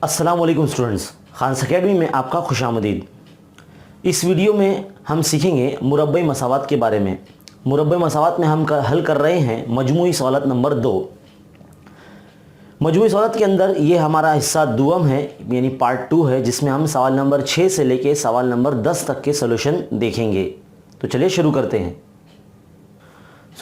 अस्सलाम वालेकुम students, Khans academy में आपका खुशामदीद। इस वीडियो में हम सीखेंगे मुरब्बई मसावात के बारे में। मुरब्बई मसावात में हम हल कर रहे हैं मजमूई सवालत नंबर 2। मजमूई सवालत के अंदर ये हमारा हिस्सा दुअम है, यानी पार्ट 2 है, जिसमें हम सवाल नंबर 6 से लेके सवाल नंबर 10 तक के सोल्यूशन देखेंगे। तो चलिए शुरू करते हैं।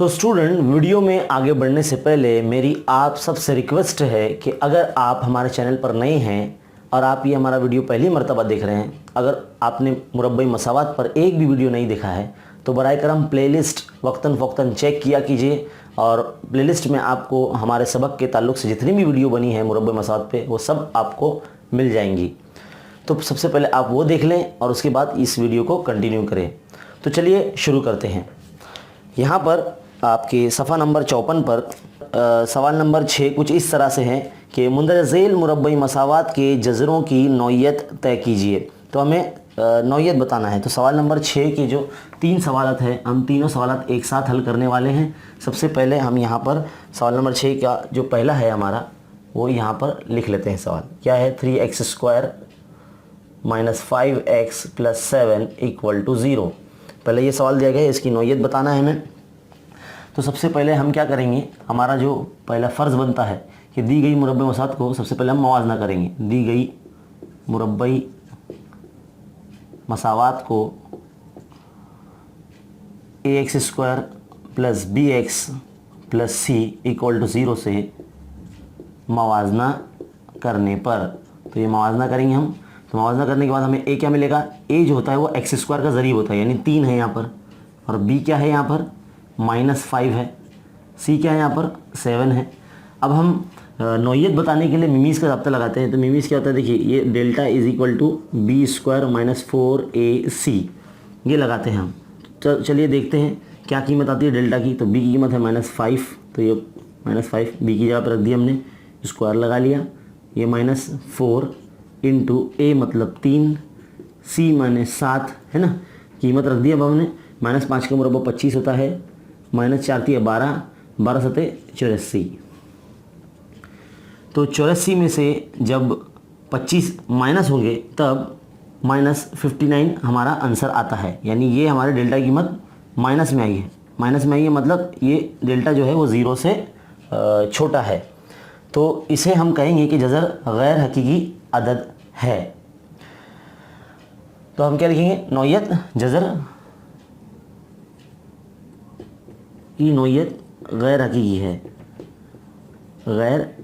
स्टूडेंट, वीडियो में आगे बढ़ने से पहले मेरी आप सबसे रिक्वेस्ट है कि अगर आप हमारे चैनल पर नए हैं और आप ये हमारा वीडियो पहली मर्तबा देख रहे हैं, अगर आपने मुरब्बई मसावात पर एक भी वीडियो नहीं देखा है तो बराए करम प्लेलिस्ट वक्तन फ़ौक्तन चेक किया कीजिए, और प्लेलिस्ट में आपको हमारे सबक के ताल्लुक़ से जितनी भी वीडियो बनी है मुरब्बई मसावात पे वो सब आपको मिल जाएंगी। तो सबसे पहले आप वो देख लें और उसके बाद इस वीडियो को कंटिन्यू करें। तो चलिए शुरू करते हैं। यहाँ पर आपके सफ़ा नंबर 54 पर सवाल नंबर 6 कुछ इस तरह से है कि मुंदरज झेल मुरब्बई मसावात के जज़रों की नौइयत तय कीजिए। तो हमें नौइयत बताना है। तो सवाल नंबर 6 के जो 3 सवालत है, हम तीनों सवालत एक साथ हल करने वाले हैं। सबसे पहले हम यहाँ पर सवाल नंबर 6 का जो पहला है हमारा, वो यहाँ पर लिख लेते हैं। सवाल क्या है? 3x² - 5x + 7 = 0। पहले ये सवाल दिया गया है, इसकी नौइयत बताना है हमें। तो सबसे पहले हम क्या करेंगे, हमारा जो पहला फ़र्ज़ बनता है कि दी गई मुरब्बई मसावात को सबसे पहले हम मवाजना करेंगे। दी गई मुरब्बई मसावात को ax² + bx + c = 0 से मवाजना करने पर, तो ये मवाजना करेंगे हम। तो मवाजना करने के बाद हमें a क्या मिलेगा? a जो होता है वो x² का ज़रीब होता है, यानी 3 है यहाँ पर, और b क्या है यहाँ पर? -5 है। c क्या है यहाँ पर? 7 है। अब हम नौइयत बताने के लिए मिमीज़ का ज़ाब्ता लगाते हैं। तो मिमीज़ क्या होता है? देखिए, ये डेल्टा = b² - 4ac, ये लगाते हैं हम। चलिए देखते हैं क्या कीमत आती है डेल्टा की। तो b की कीमत है -5, तो ये -5 b की जगह पर रख दिया हमने, स्क्वायर लगा लिया। ये -4 × a मतलब 3, c -7 है ना, कीमत रख दी। अब हमने -5 का मुरब्बा 25 होता है, -4 × 12, 12 × 7 = 84। तो 84 में से जब 25 माइनस होंगे तब -59 हमारा आंसर आता है, यानी ये हमारे डेल्टा की कीमत माइनस में आई है। माइनस में आई है मतलब ये डेल्टा जो है वो 0 से छोटा है। तो इसे हम कहेंगे कि जज़र गैर हकीकी अदद है। तो हम क्या लिखेंगे? नौइयत, जज़र की नौइयत गैर हकीकी है, गैर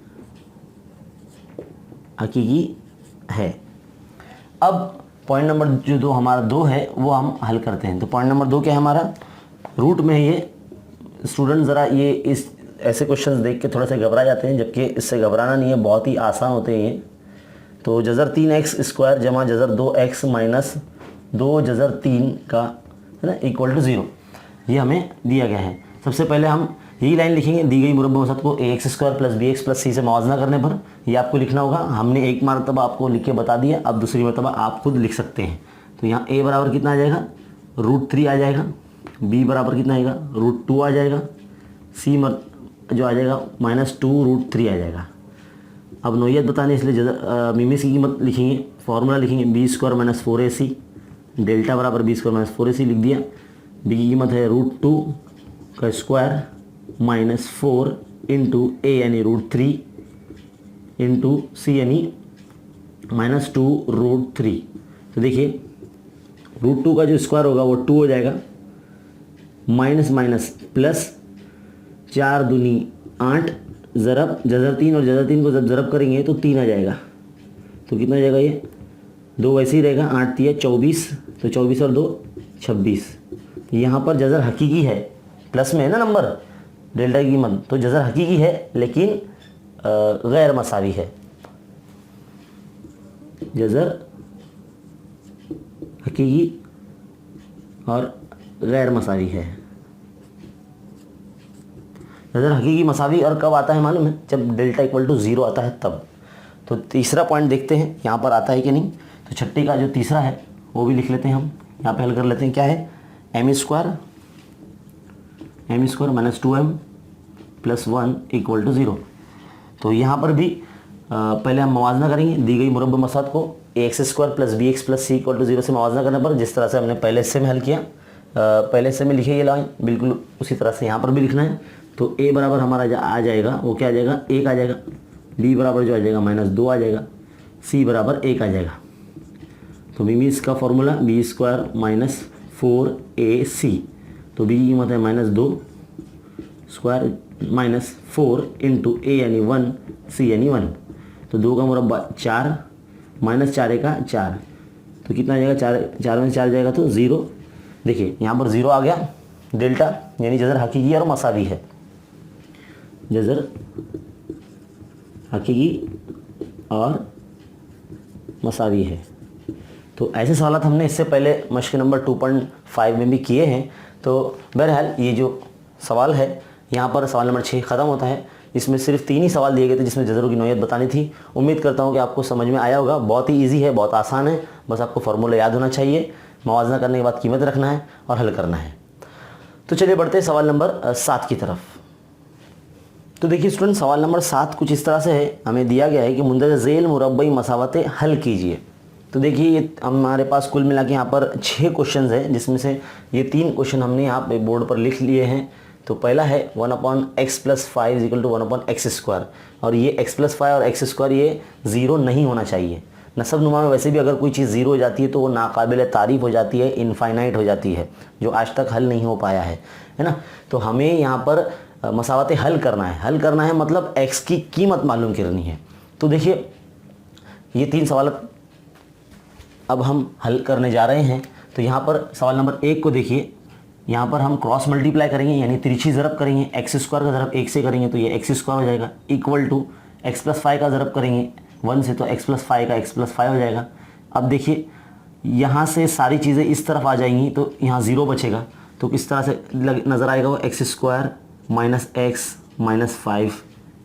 हकीकी है। अब पॉइंट नंबर जो 2 हमारा 2 है वो हम हल करते हैं। तो पॉइंट नंबर 2 क्या है हमारा? रूट में है ये। स्टूडेंट ज़रा ये इस ऐसे क्वेश्चंस देख के थोड़ा सा घबरा जाते हैं, जबकि इससे घबराना नहीं है, बहुत ही आसान होते हैं ये। तो जज़र 3x² जमा जज़र 2x माइनस 2 जज़र 3 का है ना = 0, ये हमें दिया गया है। सबसे पहले हम यही लाइन लिखेंगे, दी गई मुरब्बई मसावात को ax² + bx + c से मवाजना करने पर। ये आपको लिखना होगा। हमने एक मरतबा आपको लिख के बता दिया, अब दूसरी मरतबा आप खुद लिख सकते हैं। तो यहाँ a बराबर कितना आ जाएगा? √3 आ जाएगा। b बराबर कितना आएगा? √2 आ जाएगा। c जो आ जाएगा -2 √3 आ जाएगा। अब नौइयत बताने इसलिए मिमीज़ की कीमत लिखेंगे, फार्मूला लिखेंगे b² - 4ac, डेल्टा बराबर b² - 4ac लिख दिया। b की कीमत है √2 का स्क्वायर -4 × a यानी √3 × c यानी -2 √3। तो देखिए √2 का जो स्क्वायर होगा वो 2 हो जाएगा, माइनस माइनस प्लस, 4 दूनी 8, ज़रब जज़र 3, और जज़र 3 को जब ज़रब करेंगे तो 3 आ जाएगा। तो कितना हो जाएगा? ये 2 वैसे ही रहेगा, 8 × 24, तो 24 और 2 26। यहाँ पर जज़र हकीकी है, प्लस में है ना नंबर, डेल्टा की कीमत, तो जज़र हकीकी है लेकिन गैर मसावी है। जज़र हकीकी और गैर मसावी है। जज़र हकीकी मसावी और कब आता है मालूम है? जब डेल्टा = 0 आता है तब। तो तीसरा पॉइंट देखते हैं यहाँ पर आता है कि नहीं। तो छट्टी का जो तीसरा है वो भी लिख लेते हैं हम, यहाँ पे हल कर लेते हैं। क्या है? m² - 2m + 1 = 0। तो यहाँ पर भी पहले हम मवाजना करेंगे दी गई मुरब्बा मसावत को ax² + bx + c = 0 से मवाजना करने पर, जिस तरह से हमने पहले हिस्से में हल किया। पहले हिस्से में लिखे ये लाइन बिल्कुल उसी तरह से यहाँ पर भी लिखना है। तो a बराबर हमारा आ जाएगा, वो क्या आ जाएगा 1 आ जाएगा, b बराबर जो आ जाएगा -2 आ जाएगा, c बराबर 1 आ जाएगा। तो b इसका फॉर्मूला b² - 4ac, तो b की कीमत है -2 स्क्वायर -4 इंटू a यानी 1 c यानी 1। तो 2 का मुरब्बा 4 -4 का 4, तो कितना आ जाएगा 4 में 4 जाएगा तो 0। देखिए यहाँ पर 0 आ गया, डेल्टा यानी जज़र हकीकी और मसावी है, जज़र हकीकी और मसावी है। तो ऐसे सवाल हमने इससे पहले मश्क नंबर 2.5 में भी किए हैं। तो बहरहाल ये जो सवाल है यहाँ पर सवाल नंबर 6 ख़त्म होता है। इसमें सिर्फ 3 ही सवाल दिए गए थे जिसमें जज़रों की नौइयत बतानी थी। उम्मीद करता हूँ कि आपको समझ में आया होगा। बहुत ही ईजी है, बहुत आसान है, बस आपको फार्मूला याद होना चाहिए, मवाजना करने के बाद कीमत रखना है और हल करना है। तो चलिए बढ़ते हैं सवाल नंबर 7 की तरफ। तो देखिए स्टूडेंट, सवाल नंबर 7 कुछ इस तरह से है, हमें दिया गया है कि मुंदरज झेल मुरब्बई मसावतें हल कीजिए। तो देखिए ये हमारे पास कुल मिला के यहाँ पर 6 क्वेश्चन हैं, जिसमें से ये 3 क्वेश्चन हमने यहाँ पे बोर्ड पर लिख लिए हैं। तो पहला है 1/x + 5 = 1/x², और ये x + 5 और x² ये 0 नहीं होना चाहिए। नसब नुमा में वैसे भी अगर कोई चीज़ 0 हो जाती है तो वो नाकाबिल तारीफ़ हो जाती है, इनफाइनाइट हो जाती है, जो आज तक हल नहीं हो पाया है ना। तो हमें यहाँ पर मसावतें हल करना है। हल करना है मतलब x की कीमत मालूम करनी है। तो देखिए ये 3 सवाल अब हम हल करने जा रहे हैं। तो यहाँ पर सवाल नंबर 1 को देखिए, यहाँ पर हम क्रॉस मल्टीप्लाई करेंगे यानी तिरछी ज़रब करेंगे। x² का ज़रब 1 से करेंगे तो ये x² हो जाएगा, इक्वल टू x + 5 का ज़रब करेंगे 1 से तो x + 5 का x + 5 हो जाएगा। अब देखिए यहाँ से सारी चीज़ें इस तरफ आ जाएंगी तो यहाँ 0 बचेगा। तो किस तरह से नज़र आएगा वो x² - x - 5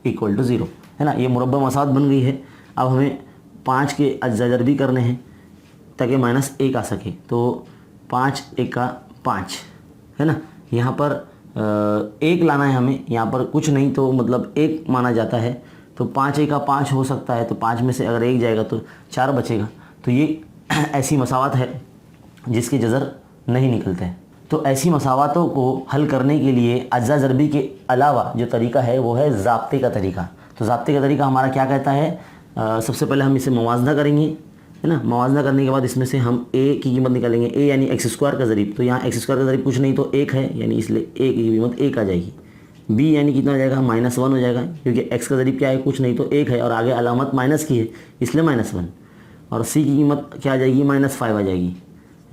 = 0 है ना। ये मुरब्बा मसावत बन गई है। अब हमें 5 के अज्जा भी करने हैं ताकि -1 आ सके। तो 5 × 1 = 5 है ना। यहाँ पर 1 लाना है हमें, यहाँ पर कुछ नहीं तो मतलब 1 माना जाता है। तो 5 × 1 = 5 हो सकता है, तो 5 में से अगर 1 जाएगा तो 4 बचेगा। तो ये ऐसी मसावत है जिसके जज़र नहीं निकलते हैं। तो ऐसी मसावतों को हल करने के लिए अज्जा ज़रबी के अलावा जो तरीका है वो है ज़ाब्ते का तरीका। तो ज़ाब्ते का तरीका हमारा क्या कहता है, सबसे पहले हम इसे मवाजना करेंगे है ना। मवाजना करने के बाद इसमें से हम a की कीमत निकालेंगे, a यानी x² का ज़रीब। तो यहाँ x² का ज़रीब कुछ नहीं तो 1 है, यानी इसलिए a की कीमत 1 आ जाएगी। b यानी कितना हो जाएगा -1 हो जाएगा, क्योंकि x का ज़रीब क्या है कुछ नहीं तो 1 है और आगे अलामत माइनस की है इसलिए -1। और c की कीमत क्या आ जाएगी -5 आ जाएगी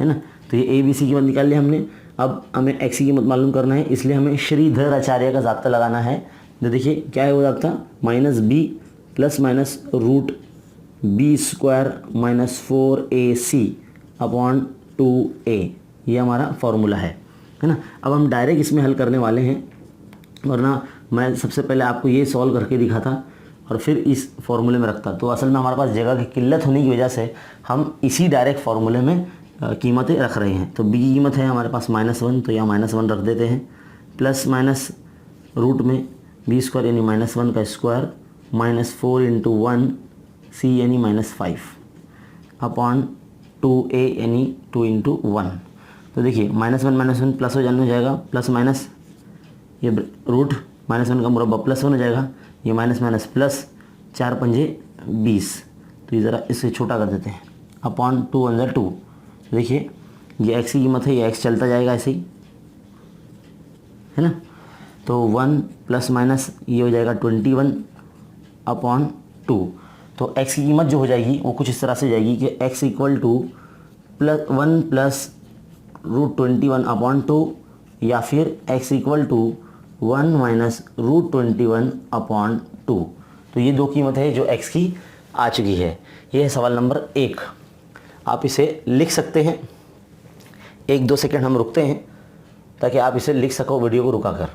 है ना। तो ये a b c की कीमत निकाल ली हमने। अब हमें x की कीमत मालूम करना है, इसलिए हमें श्रीधर आचार्य का ज़ाब्ता लगाना है। तो देखिए क्या है वो ज़ाब्ता, -b ± √b² - 4ac/2a, ये हमारा फॉर्मूला है ना। अब हम डायरेक्ट इसमें हल करने वाले हैं, वरना मैं सबसे पहले आपको ये सॉल्व करके दिखा था और फिर इस फॉर्मूले में रखता। तो असल में हमारे पास जगह की किल्लत होने की वजह से हम इसी डायरेक्ट फार्मूले में कीमतें रख रहे हैं। तो b की कीमत है हमारे पास -1, तो यहाँ -1 रख देते हैं, प्लस माइनस रूट में b² यानी -1 का स्क्वायर -4 × 1 c यानी -5/2a यानी 2 × 1। तो देखिए -1 प्लस हो जाएगा, प्लस माइनस ये रूट -1 का मुरब्बा +1 हो जाएगा, ये माइनस प्लस 4 × 5 = 20। तो ये ज़रा इससे छोटा कर देते हैं, /2 × 2। देखिए ये x की कीमत है, ये x चलता जाएगा ऐसे ही है ना। तो 1 प्लस माइनस ये हो जाएगा 21/2। तो x की कीमत जो हो जाएगी वो कुछ इस तरह से जाएगी कि x = 1 प्लस √21/2 या फिर x = 1 माइनस √21/2। तो ये 2 कीमत है जो x की आ चुकी है। ये है सवाल नंबर 1। आप इसे लिख सकते हैं, 1-2 सेकंड हम रुकते हैं ताकि आप इसे लिख सको वीडियो को रुकाकर।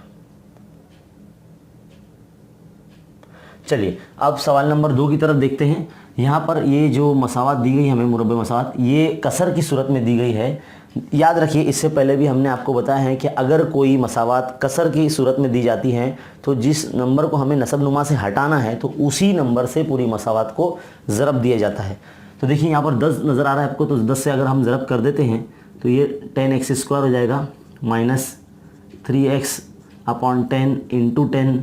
चलिए अब सवाल नंबर 2 की तरफ देखते हैं। यहाँ पर ये जो मसावत दी गई हमें मुरब्बे मसावत, ये कसर की सूरत में दी गई है। याद रखिए, इससे पहले भी हमने आपको बताया है कि अगर कोई मसावात कसर की सूरत में दी जाती है तो जिस नंबर को हमें नसब नुमा से हटाना है तो उसी नंबर से पूरी मसावात को ज़रब दिया जाता है। तो देखिए यहाँ पर 10 नज़र आ रहा है आपको, तो 10 से अगर हम ज़रब कर देते हैं तो ये 10x² हो जाएगा minus 3x upon 10 into 10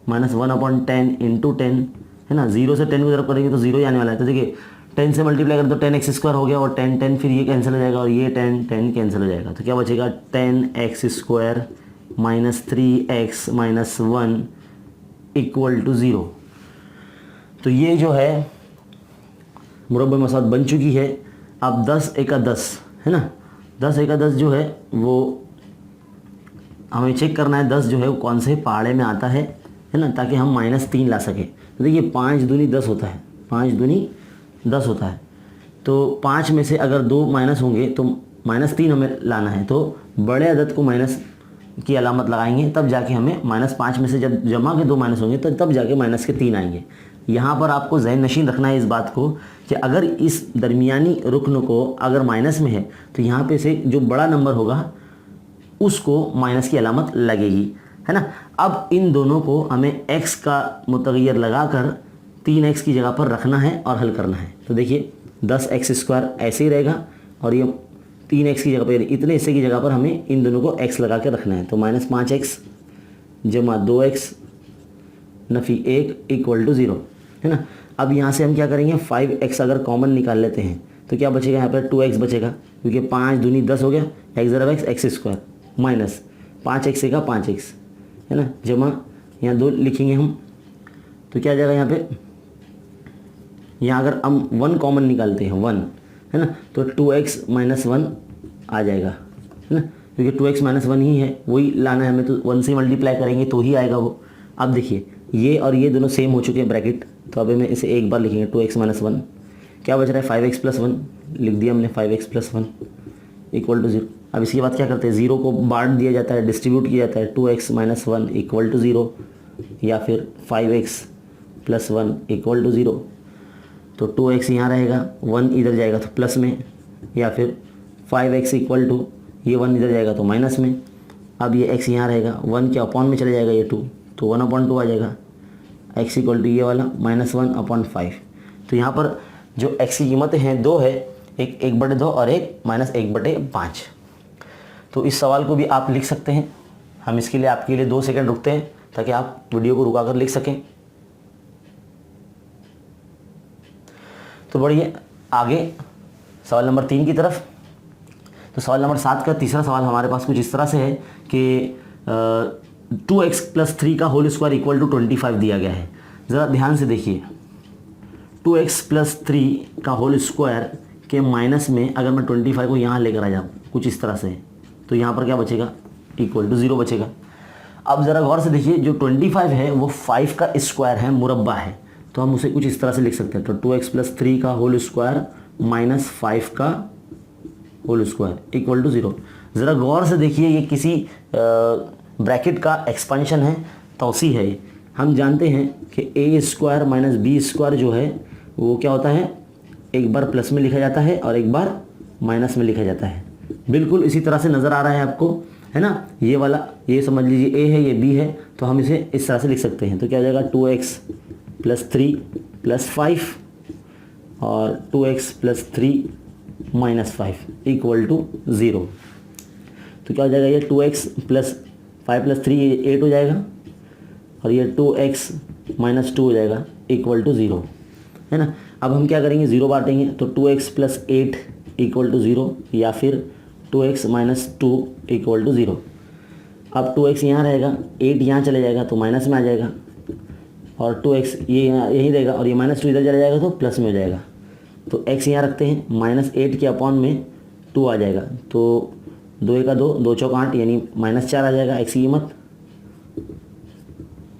minus 1/10 into 10, है ना। 0 से 10 को ज़रब करेंगे तो 0 ही आने वाला है। तो देखिए 10 से मल्टीप्लाई करें तो 10x² हो गया और 10 फिर ये कैंसिल हो जाएगा और ये 10 कैंसिल हो जाएगा। तो क्या बचेगा 10x² minus 3x minus 1 equal to 0। तो ये जो है मुरब्बा मसावत बन चुकी है। अब 10 एका 10, है ना। 10 एका 10 जो है वो हमें चेक करना है 10 जो है वो कौन से पहाड़े में आता है ना, ताकि हम -3 ला सकें। तो देखिए 5 दूनी 10 होता है, 5 दूनी 10 होता है। तो 5 में से अगर 2 माइनस होंगे तो -3 हमें लाना है। तो बड़े अदद को माइनस की अलामत लगाएंगे, तब जाके हमें -5 में से जब जमा के 2 माइनस होंगे तो तब जाके माइनस के 3 आएंगे। यहाँ पर आपको ज़हन नशीन रखना है इस बात को कि अगर इस दरमियानी रुकन को अगर माइनस में है तो यहाँ पे से जो बड़ा नंबर होगा उसको माइनस की अलामत लगेगी, है ना। अब इन दोनों को हमें x का मुतग़य्यर लगाकर 3x की जगह पर रखना है और हल करना है। तो देखिए 10x² ऐसे ही रहेगा और ये 3x की जगह पर, इतने हिस्से की जगह पर हमें इन दोनों को x लगा के रखना है। तो -5x जमा 2x नफ़ी 1 इक्वल टू 0, है ना। अब यहाँ से हम क्या करेंगे, 5x अगर कॉमन निकाल लेते हैं तो क्या बचेगा, यहाँ पर 2x बचेगा, क्योंकि 5 दूनी 10 हो गया, x ज़रा x² माइनस 5x का 5x, है ना, जमा यहाँ 2 लिखेंगे हम। तो क्या आ जाएगा यहाँ पे, यहाँ अगर हम 1 कॉमन निकालते हैं 1, है ना, तो 2x माइनस 1 आ जाएगा, है ना, क्योंकि 2x माइनस 1 ही है, वही लाना है हमें। तो 1 से मल्टीप्लाई करेंगे तो ही आएगा वो। अब देखिए ये और ये दोनों सेम हो चुके हैं ब्रैकेट, तो अब हमें इसे एक बार लिखेंगे 2x माइनस 1, क्या बच रहा है 5x प्लस 1, लिख दिया हमने 5x प्लस 1 इक्वल टू 0। अब इसके बाद क्या करते हैं, 0 को बांट दिया जाता है, डिस्ट्रीब्यूट किया जाता है, 2x माइनस 1 इक्वल टू 0 या फिर 5x प्लस 1 इक्वल टू 0। तो 2x यहाँ रहेगा, 1 इधर जाएगा तो प्लस में, या फिर 5x इक्वल टू ये 1 इधर जाएगा तो माइनस में। अब ये x यहाँ रहेगा, 1 के अपॉन में चले जाएगा ये 2, तो 1/2 आ जाएगा। x इक्वल टू ये वाला -1/5। तो यहाँ पर जो x की कीमतें हैं 2 है, एक 1/2 और एक -1/5। तो इस सवाल को भी आप लिख सकते हैं। हम इसके लिए आपके लिए 2 सेकंड रुकते हैं ताकि आप वीडियो को रुका कर लिख सकें। तो बढ़िए आगे सवाल नंबर 3 की तरफ। तो सवाल नंबर 7 का तीसरा सवाल हमारे पास कुछ इस तरह से है कि 2x प्लस 3 का होल स्क्वायर इक्वल टू 25 दिया गया है। ज़रा ध्यान से देखिए, 2x प्लस 3 का होल स्क्वायर के माइनस में अगर मैं 25 को यहाँ लेकर आ जाऊँ कुछ इस तरह से, तो यहाँ पर क्या बचेगा, इक्वल टू 0 बचेगा। अब ज़रा गौर से देखिए, जो 25 है वो 5 का स्क्वायर है, मुरब्बा है, तो हम उसे कुछ इस तरह से लिख सकते हैं। तो 2x प्लस 3 का होल स्क्वायर माइनस 5 का होल स्क्वायर इक्वल टू 0। ज़रा गौर से देखिए, ये किसी ब्रैकेट का एक्सपेंशन है, तौसी है। हम जानते हैं कि a square minus B square जो है वो क्या होता है, एक बार प्लस में लिखा जाता है और एक बार माइनस में लिखा जाता है। बिल्कुल इसी तरह से नज़र आ रहा है आपको, है ना। ये वाला, ये समझ लीजिए a है, ये b है, तो हम इसे इस तरह से लिख सकते हैं। तो क्या हो जाएगा 2x प्लस 3 प्लस 5 और 2x plus 3 minus 5 equal to 0। तो क्या हो जाएगा, ये 2x प्लस 5 प्लस 3 ये 8 हो जाएगा और ये 2x माइनस 2 हो जाएगा इक्वल टू 0, है ना। अब हम क्या करेंगे, 0 बांटेंगे, तो 2x प्लस 8 इक्वल टू 0 या फिर 2x माइनस 2 इक्वल टू 0। अब 2x यहाँ रहेगा, 8 यहाँ चले जाएगा तो माइनस में आ जाएगा और 2x ये यहाँ यहीं रहेगा और ये -2 इधर चला जाएगा तो प्लस में हो जाएगा। तो x यहाँ रखते हैं, -8 के अपॉन में 2 आ जाएगा, तो 2 1 2, 2 4 8 यानी -4 आ जाएगा x की कीमत।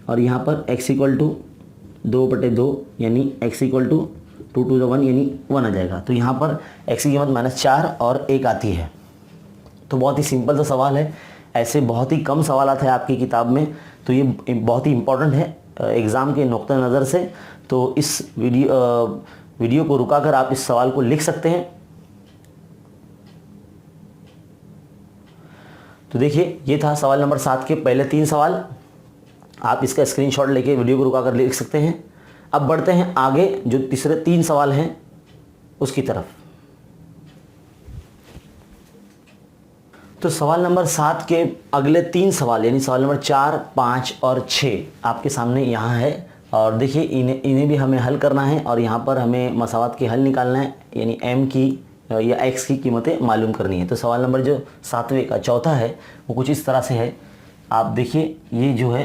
और यहाँ पर x इक्वल टू 2/2 यानी x equal to 2 to the 1 यानी 1 आ जाएगा। तो यहाँ पर x की कीमत -4 और 1 आती है। तो बहुत ही सिंपल सा सवाल है, ऐसे बहुत ही कम सवालात है आपकी किताब में, तो ये बहुत ही इम्पोर्टेंट है एग्ज़ाम के नुक्ता नज़र से। तो इस वीडियो को रुका कर आप इस सवाल को लिख सकते हैं। तो देखिए ये था सवाल नंबर 7 के पहले 3 सवाल। आप इसका स्क्रीनशॉट लेके वीडियो को रुका कर लिख सकते हैं। अब बढ़ते हैं आगे, जो तीसरे 3 सवाल हैं उसकी तरफ। तो सवाल नंबर 7 के अगले 3 सवाल यानी सवाल नंबर 4, 5 और 6 आपके सामने यहाँ है। और देखिए इन्हें भी हमें हल करना है और यहाँ पर हमें मसावात के हल निकालना है, यानी m की या x की कीमतें मालूम करनी है। तो सवाल नंबर जो 7वें का चौथा है वो कुछ इस तरह से है। आप देखिए ये जो है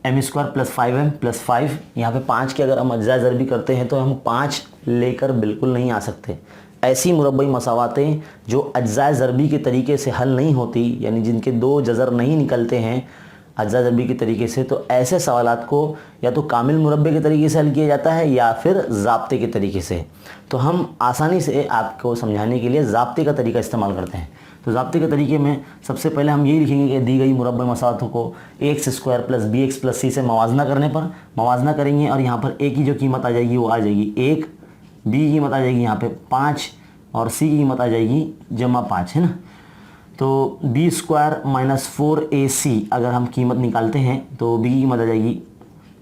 m² + 5m + 5, यहाँ पे 5 के अगर हम अज्जा ज़रबी करते हैं तो हम 5 लेकर बिल्कुल नहीं आ सकते। ऐसी मुरब्बई मसावातें जो अज्जा ज़रबी के तरीके से हल नहीं होती, यानी जिनके 2 जज़र नहीं निकलते हैं अज्जा ज़रबी के तरीके से, तो ऐसे सवालात को या तो कामिल मुरब्बे के तरीके से हल किया जाता है या फिर ज़ाब्ते के तरीके से। तो हम आसानी से आपको समझाने के लिए ज़ाब्ते का तरीका इस्तेमाल करते हैं। तो ज़ाब्ते के तरीके में सबसे पहले हम यही लिखेंगे कि दी गई मुरब्बे मसावातों को ax² + bx + c से मवाजना करने पर मवाजना करेंगे और यहाँ पर a की जो कीमत आ जाएगी वो आ जाएगी 1, b की कीमत आ जाएगी यहाँ पे 5 और c की कीमत आ जाएगी +5, है ना। तो b² - 4ac अगर हम कीमत निकालते हैं तो b की कीमत आ जाएगी,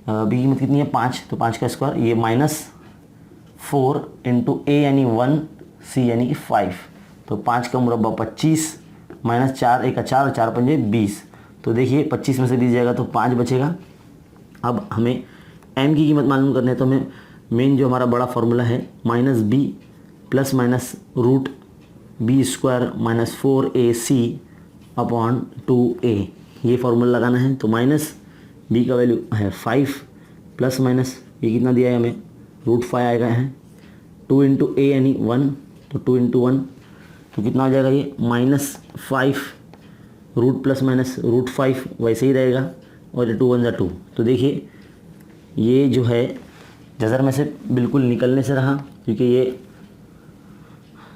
b की कीमत कितनी है 5, तो 5 का स्क्वायर, ये -4 × a यानी 1, c यानी कि 5, तो 5 का मुरब्बा 25 -4 × 4 और 4 × 5 = 20। तो देखिए 25 में से 20 जाएगा तो 5 बचेगा। अब हमें m की कीमत मालूम करनी है, तो हमें मेन जो हमारा बड़ा फार्मूला है -b ± √b² - 4ac / 2a, ये फार्मूला लगाना है। तो -b का वैल्यू है 5 ± ये कितना दिया है हमें √5 आएगा है, 2 × a यानी 1, तो 2 × 1 तो कितना हो जाएगा ये -5 रूट ±√5 वैसे ही रहेगा और 2 × 1 = 2। तो देखिए ये जो है जज़र में से बिल्कुल निकलने से रहा, क्योंकि ये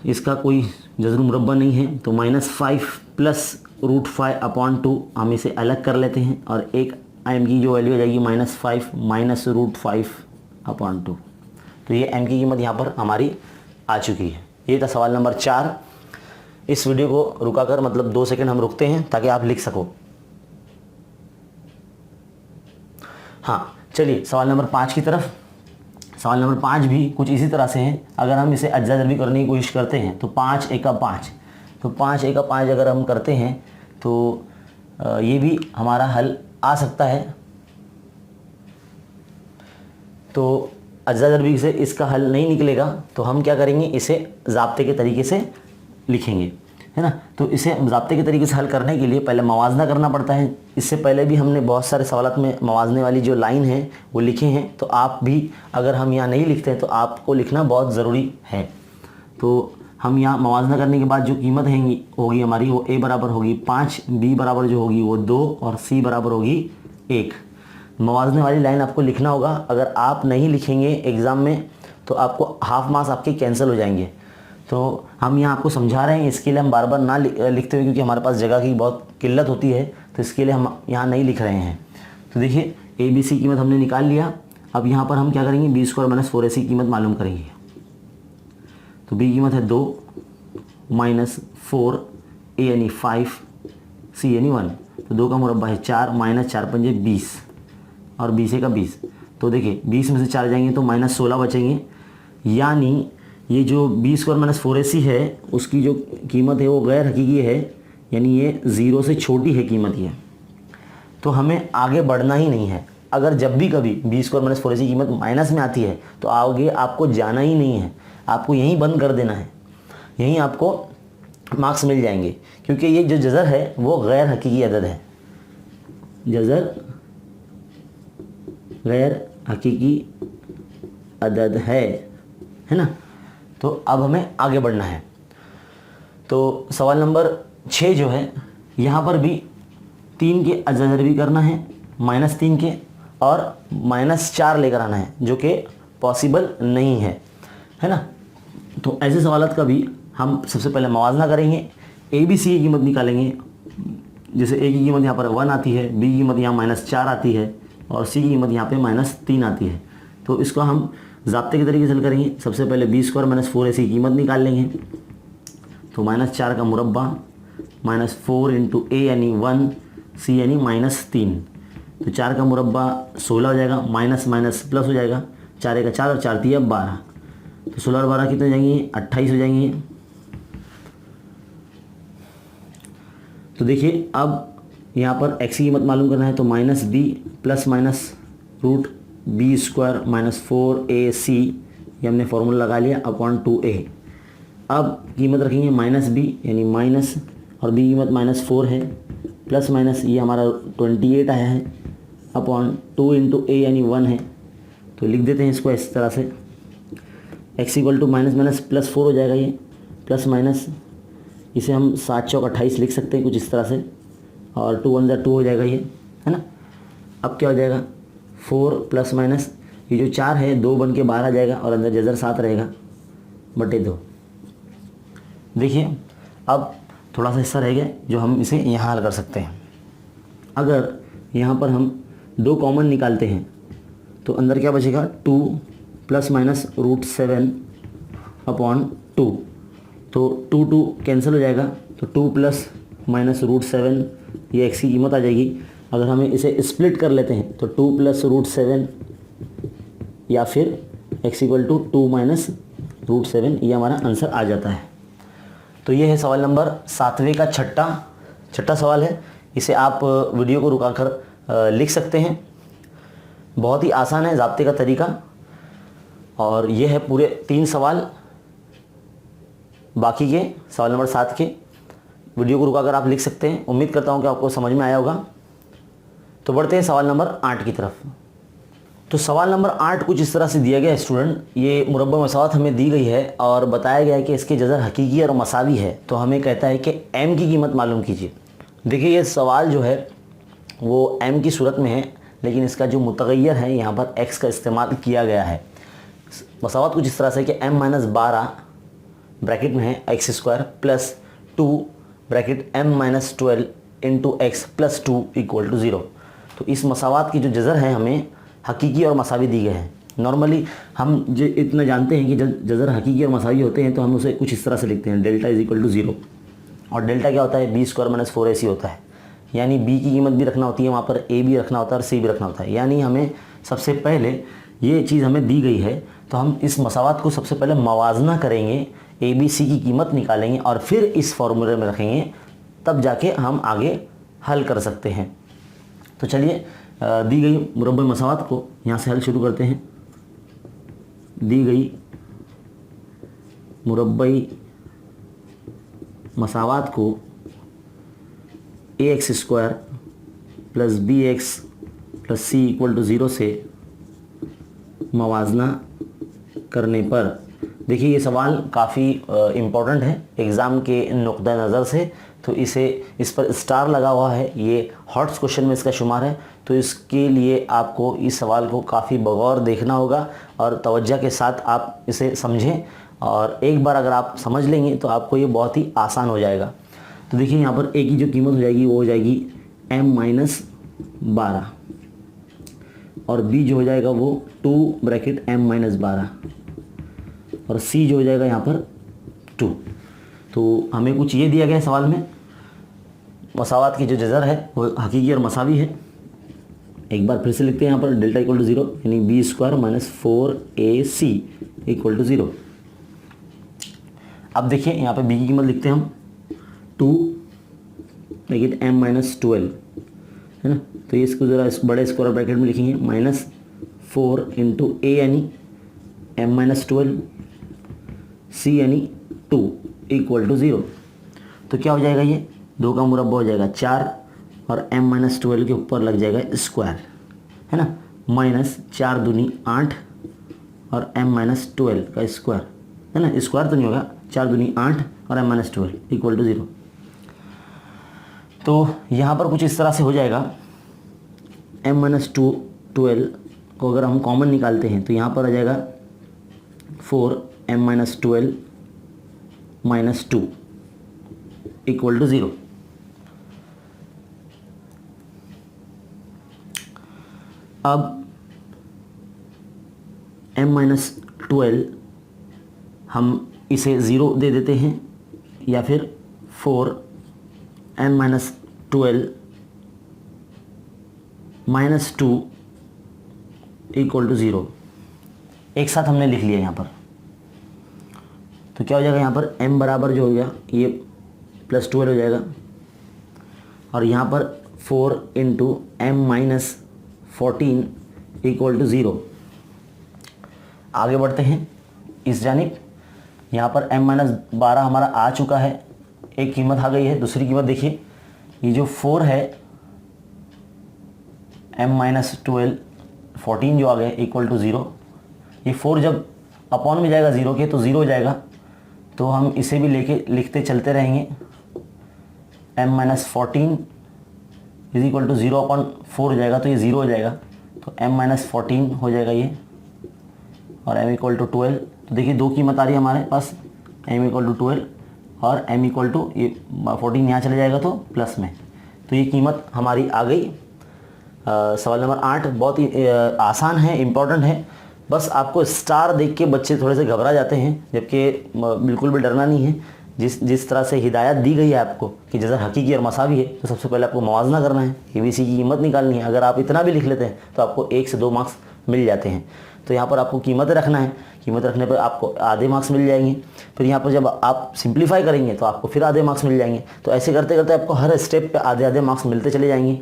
इसका कोई जज़र मुरब्बा नहीं है। तो -5 + √5 / 2 हम इसे अलग कर लेते हैं और एक m की जो वैल्यू आ जाएगी -5 - √5 / 2। तो ये m की कीमत यहाँ पर हमारी आ चुकी है। ये था सवाल नंबर 4। इस वीडियो को रुकाकर मतलब 2 सेकंड हम रुकते हैं ताकि आप लिख सको। हाँ चलिए सवाल नंबर 5 की तरफ। सवाल नंबर 5 भी कुछ इसी तरह से है। अगर हम इसे अज्जा ज़रबी करने की कोशिश करते हैं तो 5 × 5, तो 5 × 5 अगर हम करते हैं तो ये भी हमारा हल आ सकता है। तो अज्जा ज़रबी से इसका हल नहीं निकलेगा तो हम क्या करेंगे, इसे ज़ाब्ते के तरीके से लिखेंगे, है ना। तो इसे ज़ाब्ते के तरीके से हल करने के लिए पहले मवाजना करना पड़ता है। इससे पहले भी हमने बहुत सारे सवालात में मवाजने वाली जो लाइन है वो लिखे हैं। तो आप भी अगर हम यहाँ नहीं लिखते हैं तो आपको लिखना बहुत ज़रूरी है। तो हम यहाँ मवाजना करने के बाद जो कीमत होगी हमारी वो a बराबर होगी 5, b बराबर जो होगी वो 2 और c बराबर होगी 1। मवाजने वाली लाइन आपको लिखना होगा। अगर आप नहीं लिखेंगे एग्ज़ाम में तो आपको हाफ मार्क्स आपके कैंसिल हो जाएंगे। तो हम यहाँ आपको समझा रहे हैं, इसके लिए हम बार बार ना लिखते हुए, क्योंकि हमारे पास जगह की बहुत किल्लत होती है, तो इसके लिए हम यहाँ नहीं लिख रहे हैं। तो देखिए a b c कीमत हमने निकाल लिया। अब यहाँ पर हम क्या करेंगे, b² - 4ac कीमत मालूम करेंगे। तो b कीमत है 2 -4 a यानी 5 c यानी 1, तो 2 का मुरब्बा है 4 -4 × 5 = 20 और 20 का 20। तो देखिए 20 में से 4 जाएंगे तो -16 बचेंगे। यानी ये जो b² - 4ac है उसकी जो कीमत है वो गैर हकीकी है, यानी ये 0 से छोटी है कीमत ये। तो हमें आगे बढ़ना ही नहीं है। अगर जब भी कभी b² - 4ac कीमत माइनस में आती है तो आगे आपको जाना ही नहीं है, आपको यहीं बंद कर देना है, यहीं आपको मार्क्स मिल जाएंगे। क्योंकि ये जो जज़र है वो गैर हकीकी अदद है, जज़र गैर हकीकी अदद है ना। तो अब हमें आगे बढ़ना है। तो सवाल नंबर 6 जो है यहाँ पर भी 3 के अज्जा ज़रबी करना है, -3 के और -4 लेकर आना है, जो कि पॉसिबल नहीं है ना। तो ऐसे सवालात का भी हम सबसे पहले मवाजना करेंगे, a b c की कीमत निकालेंगे। जैसे a की कीमत यहाँ पर 1 आती है, b की कीमत यहाँ -4 आती है और c की कीमत यहाँ पे -3 आती है। तो इसको हम ज़ाब्ते के तरीके से हल करेंगे। सबसे पहले b² - 4ac की कीमत निकाल लेंगे। तो -4 का मुरब्बा माइनस 4 इंटू ए यानी 1, सी यानी -3। तो 4 का मुरब्बा 16 हो जाएगा, माइनस माइनस प्लस हो जाएगा, 4 एक 4 और 4 3 12। तो 16 और 12 कितने हो जाएंगे? 28 हो जाएंगे। तो देखिए अब यहाँ पर x की कीमत मालूम करना है, तो minus B plus minus root B square minus 4ac, ये हमने फॉर्मूला लगा लिया, अपॉन 2a। अब कीमत रखेंगे माइनस बी यानी माइनस, और बी कीमत -4 है, प्लस माइनस ये हमारा 28 आया है, अपॉन 2 इंटू ए यानी 1 है। तो लिख देते हैं इसको इस तरह से, x equal to minus minus plus 4 हो जाएगा, ये प्लस माइनस, इसे हम 7 चौक 28 लिख सकते हैं कुछ इस तरह से, और 2 1 2 हो जाएगा ये, है ना। अब क्या हो जाएगा? 4 प्लस माइनस ये जो 4 है 2 बन के 12 आ जाएगा, और अंदर जजर 7 रहेगा बटे 2। देखिए अब थोड़ा सा हिस्सा रह गया जो हम इसे यहाँ हल कर सकते हैं। अगर यहाँ पर हम 2 कॉमन निकालते हैं तो अंदर क्या बचेगा? 2 प्लस माइनस रूट 7 अपॉन 2। तो 2 2 कैंसिल हो जाएगा, तो 2 प्लस माइनस रूट 7 ये x की कीमत आ जाएगी। अगर हमें इसे स्प्लिट कर लेते हैं तो 2 प्लस रूट 7 या फिर x equal to 2 minus root 7, ये हमारा आंसर आ जाता है। तो ये है सवाल नंबर 7वें का छठा सवाल है। इसे आप वीडियो को रुकाकर लिख सकते हैं। बहुत ही आसान है ज़ाब्ते का तरीका, और ये है पूरे 3 सवाल। बाकी के सवाल नंबर 7 के वीडियो को रुकाकर आप लिख सकते हैं। उम्मीद करता हूँ कि आपको समझ में आया होगा। तो बढ़ते हैं सवाल नंबर 8 की तरफ। तो सवाल नंबर 8 कुछ इस तरह से दिया गया है स्टूडेंट, ये मुरब्बा मसावत हमें दी गई है और बताया गया है कि इसके जज़र हकीकी और मसावी है। तो हमें कहता है कि m की कीमत मालूम कीजिए। देखिए ये सवाल जो है वो m की सूरत में है, लेकिन इसका जो मुतगय्यर है यहाँ पर x का इस्तेमाल किया गया है। मसावत कुछ इस तरह से कि m माइनस 12 ब्रैकेट में है x square plus 2 bracket m minus 12 into X plus 2 equal to 0। तो इस मसावत की जो जज़र है हमें हकीकी और मसावी दी गए हैं। नॉर्मली हम जो इतना जानते हैं कि जब जज़र हकीकी और मसावी होते हैं तो हम उसे कुछ इस तरह से लिखते हैं, डेल्टा इज इक्वल टू 0। और डेल्टा क्या होता है? बी स्क्वायर माइनस 4ac होता है। यानी b की कीमत भी रखना होती है वहाँ पर, a भी रखना होता है और c भी रखना होता है। यानी हमें सबसे पहले ये चीज़ हमें दी गई है तो हम इस मसावत को सबसे पहले मवाजना करेंगे, a b c की कीमत निकालेंगे और फिर इस फॉर्मूले में रखेंगे, तब जाके हम आगे हल कर सकते हैं। तो चलिए दी गई मुरब्बा मसावत को यहाँ से हल शुरू करते हैं। दी गई मुरब्बई मसावत को ax square plus B X plus C equal to 0 से मवाजना करने पर, देखिए ये सवाल काफ़ी इम्पोर्टेंट है एग्ज़ाम के नुक्ता नज़र से, तो इस पर स्टार लगा हुआ है, ये हॉट्स क्वेश्चन में इसका शुमार है। तो इसके लिए आपको इस सवाल को काफ़ी बगौर देखना होगा और तवज्जो के साथ आप इसे समझें, और एक बार अगर आप समझ लेंगे तो आपको ये बहुत ही आसान हो जाएगा। तो देखिए यहाँ पर a की जो कीमत हो जाएगी वो हो जाएगी m माइनस 12, और b जो हो जाएगा वो 2 ब्रैकेट m माइनस 12, और c जो हो जाएगा यहाँ पर 2। तो हमें कुछ ये दिया गया है सवाल में, मसावत की जो जज़र है वो हकीकी और मसावी है। एक बार फिर से लिखते हैं यहाँ पर डेल्टा इक्वल टू 0, यानी B square minus 4ac equal to 0। अब देखिए यहाँ पे b की कीमत लिखते हैं हम 2 ब्रैकेट m माइनस 12, है ना। तो ये इसको ज़रा इस बड़े स्क्वायर ब्रैकेट में लिखेंगे, माइनस 4 इंटू a यानी m माइनस 12, c यानी 2 इक्वल टू 0। तो क्या हो जाएगा? ये 2 का मुरब्बा हो जाएगा 4 और m माइनस 12 के ऊपर लग जाएगा स्क्वायर, है ना, माइनस 4 दूनी 8 और m माइनस 12 का स्क्वायर, है ना, स्क्वायर तो नहीं होगा, 4 दूनी 8 और m माइनस 12 इक्वल टू 0। तो यहाँ पर कुछ इस तरह से हो जाएगा, m माइनस 12 को अगर हम कॉमन निकालते हैं तो यहाँ पर आ जाएगा 4m minus 12 minus 2 equal to 0। अब m माइनस 12 हम इसे 0 दे देते हैं, या फिर 4 m minus 12 minus 2 equal to 0। एक साथ हमने लिख लिया यहाँ पर, तो क्या हो जाएगा यहाँ पर m बराबर जो हो गया ये प्लस 12 हो जाएगा, और यहाँ पर 4 into m minus 14 equal to 0। आगे बढ़ते हैं इस जानिब। यहाँ पर m माइनस 12 हमारा आ चुका है, एक कीमत आ गई है। दूसरी कीमत देखिए, ये जो 4 है m माइनस 12 14 जो आ गया इक्वल टू 0। ये 4 जब अपॉन में जाएगा 0 के तो 0 हो जाएगा, तो हम इसे भी लेके लिखते चलते रहेंगे। m minus 14 is equal to 0 upon 4 हो जाएगा, तो ये 0 हो जाएगा, तो m माइनस 14 हो जाएगा ये, और m इक्वल टू 12। तो देखिए दो कीमत आ रही है हमारे पास, m इक्वल टू 12 और m इक्वल टू ये 14 यहाँ चले जाएगा तो प्लस में, तो ये कीमत हमारी आ गई। सवाल नंबर 8 बहुत ही आसान है, इम्पोर्टेंट है। बस आपको स्टार देख के बच्चे थोड़े से घबरा जाते हैं, जबकि बिल्कुल भी डरना नहीं है। जिस तरह से हिदायत दी गई है आपको कि जज़र हकीकी और मसावी है, तो सबसे पहले आपको मवाजना करना है, ABC की कीमत निकालनी है। अगर आप इतना भी लिख लेते हैं तो आपको 1 से 2 मार्क्स मिल जाते हैं। तो यहाँ पर आपको कीमत रखना है, कीमत रखने पर आपको आधे मार्क्स मिल जाएंगे। फिर यहाँ पर जब आप सिंप्लीफाई करेंगे तो आपको फिर आधे मार्क्स मिल जाएंगे। तो ऐसे करते करते आपको हर स्टेप पे आधे आधे मार्क्स मिलते चले जाएंगे।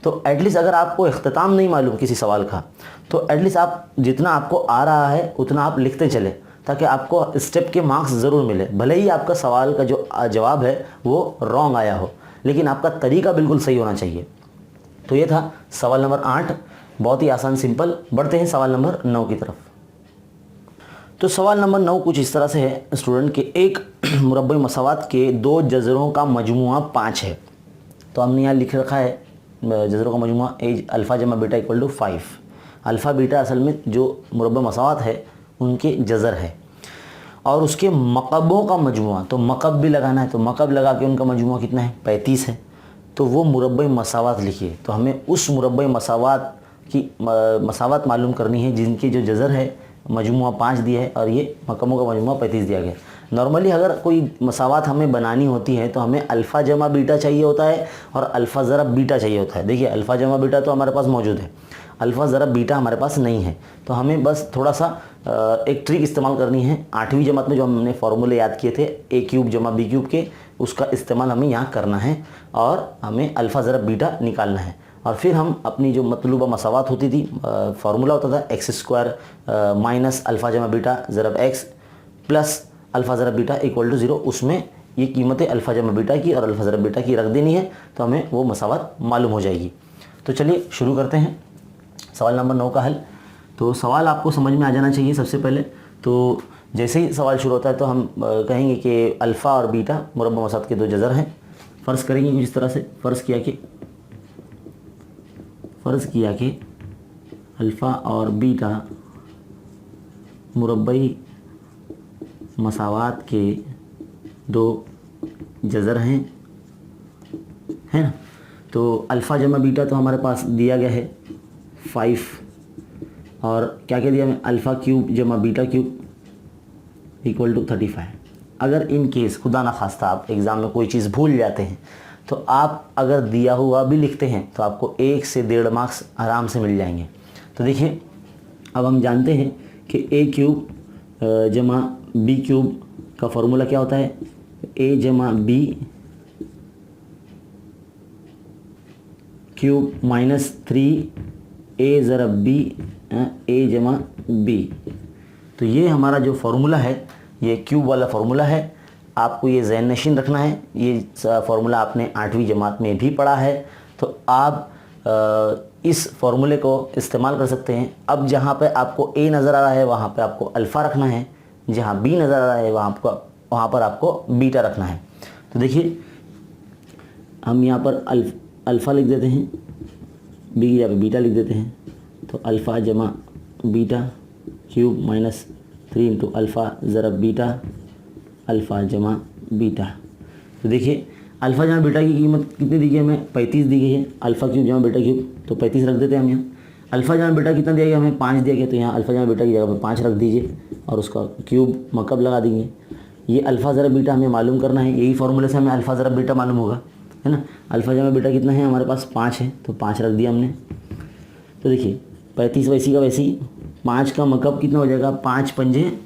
तो एटलीस्ट अगर आपको इख्तिताम नहीं मालूम किसी सवाल का, तो एटलीस्ट आप जितना आपको आ रहा है उतना आप लिखते चले, ताकि आपको स्टेप के मार्क्स ज़रूर मिले। भले ही आपका सवाल का जो जवाब है वो रॉन्ग आया हो, लेकिन आपका तरीका बिल्कुल सही होना चाहिए। तो ये था सवाल नंबर 8, बहुत ही आसान सिंपल। बढ़ते हैं सवाल नंबर 9 की तरफ। तो सवाल नंबर 9 कुछ इस तरह से है, स्टूडेंट के एक मुरब्बी मसावात के 2 जज़रों का मजमुआ 5 है। तो हमने यहाँ लिख रखा है जज़रों का मजमुआ एज अल्फ़ा जमा beta equal to 5। Alpha beta असल में जो मुरब्बा मसावात है उनके जज़र है, और उसके मकबों का मजमुआ, तो मकब भी लगाना है, तो मकब लगा के उनका मजमुआ कितना है 35 है। तो वो मुरब्बी मसावात लिखिए। तो हमें उस मुरब्बी मसावात की मसावात मालूम करनी है जिनके जो जज़र है मजमुआ 5 दिया है और ये मकबों का मजमुआ 35 दिया गया। नॉर्मली अगर कोई मसावात हमें बनानी होती है तो हमें अल्फ़ा जमा बीटा चाहिए होता है और अल्फ़ा ज़रा बीटा चाहिए होता है। देखिए अल्फ़ा जमा बीटा तो हमारे पास मौजूद है, अल्फ़ा ज़रा बीटा हमारे पास नहीं है। तो हमें बस थोड़ा सा एक ट्रिक इस्तेमाल करनी है। 8वीं जमात में जो हमने फार्मूले याद किए थे a क्यूब जमा b क्यूब के, उसका इस्तेमाल हमें यहाँ करना है और हमें अल्फ़ा ज़रा बीटा निकालना है। और फिर हम अपनी जो मतलूबा मसावात होती थी, फार्मूला होता था x² माइनस अल्फ़ा जमा बीटा ज़रब x प्लस अल्फ़ा ज़रा बीटा इक्वल टू 0, उसमें ये कीमतें अल्फ़ा जमा बीटा की और अल्फ़ा ज़रा बीटा की रख देनी है, तो हमें वो मसावात मालूम हो जाएगी। तो चलिए शुरू करते हैं सवाल नंबर 9 का हल। तो सवाल आपको समझ में आ जाना चाहिए सबसे पहले। तो जैसे ही सवाल शुरू होता है तो हम कहेंगे कि अल्फ़ा और बीटा मुरब्बा मसावात के 2 जज़र हैं। फ़र्ज़ करेंगे कुछ इस तरह से, फ़र्ज़ किया कि अल्फ़ा और बीटा मुरब्बी मसावात के 2 जज़र हैं, है ना। तो अल्फ़ा जमा बीटा तो हमारे पास दिया गया है 5, और क्या दिया हमें अल्फ़ा क्यूब जमा बीटा क्यूब इक्वल टू 35। अगर इन केस खुदा ना खास्ता आप एग्ज़ाम में कोई चीज़ भूल जाते हैं तो आप अगर दिया हुआ भी लिखते हैं तो आपको 1 से 1.5 मार्क्स आराम से मिल जाएंगे। तो देखिए अब हम जानते हैं कि a क्यूब जमा b क्यूब का फॉर्मूला क्या होता है, a जमा b cube minus 3a ज़रब b a जमा b। तो ये हमारा जो फार्मूला है ये क्यूब वाला फार्मूला है। आपको ये ज़हन नशीन रखना है, ये फार्मूला आपने 8वीं जमात में भी पढ़ा है। तो आप इस फार्मूले को इस्तेमाल कर सकते हैं। अब जहाँ पे आपको a नज़र आ रहा है वहाँ पे आपको अल्फ़ा रखना है, जहाँ b नज़र आ रहा है वहाँ पर आपको बीटा रखना है। तो देखिए हम यहाँ पर अल्फ़ा लिख देते हैं, b की जगह बीटा लिख देते हैं। तो अल्फ़ा जमा beta cube minus 3 into alpha ज़रब बीटा अल्फ़ा जमा बीटा। तो देखिए अल्फ़ा जमा बीटा की कीमत कितनी दी गई है हमें, 35 दी गई है। अल्फ़ा क्यूब जमा बीटा क्यूब तो 35 रख देते हैं हम यहाँ। अल्फ़ा जमा बीटा कितना दिया गया हमें, 5 दिया गया, तो यहाँ अल्फ़ा जमा बीटा की जगह पे 5 रख दीजिए और उसका क्यूब मकब लगा देंगे। ये अल्फ़ा ज़रा बीटा हमें मालूम करना है, यही फार्मूले से हमें अल्फ़ा ज़रा बीटा मालूम होगा। है ना। अल्फ़ा जमा बीटा कितना है हमारे पास 5 है, तो 5 रख दिया हमने। तो देखिए 35 वैसी का वैसी, 5 का मकब कितना हो जाएगा, 5 पंजे,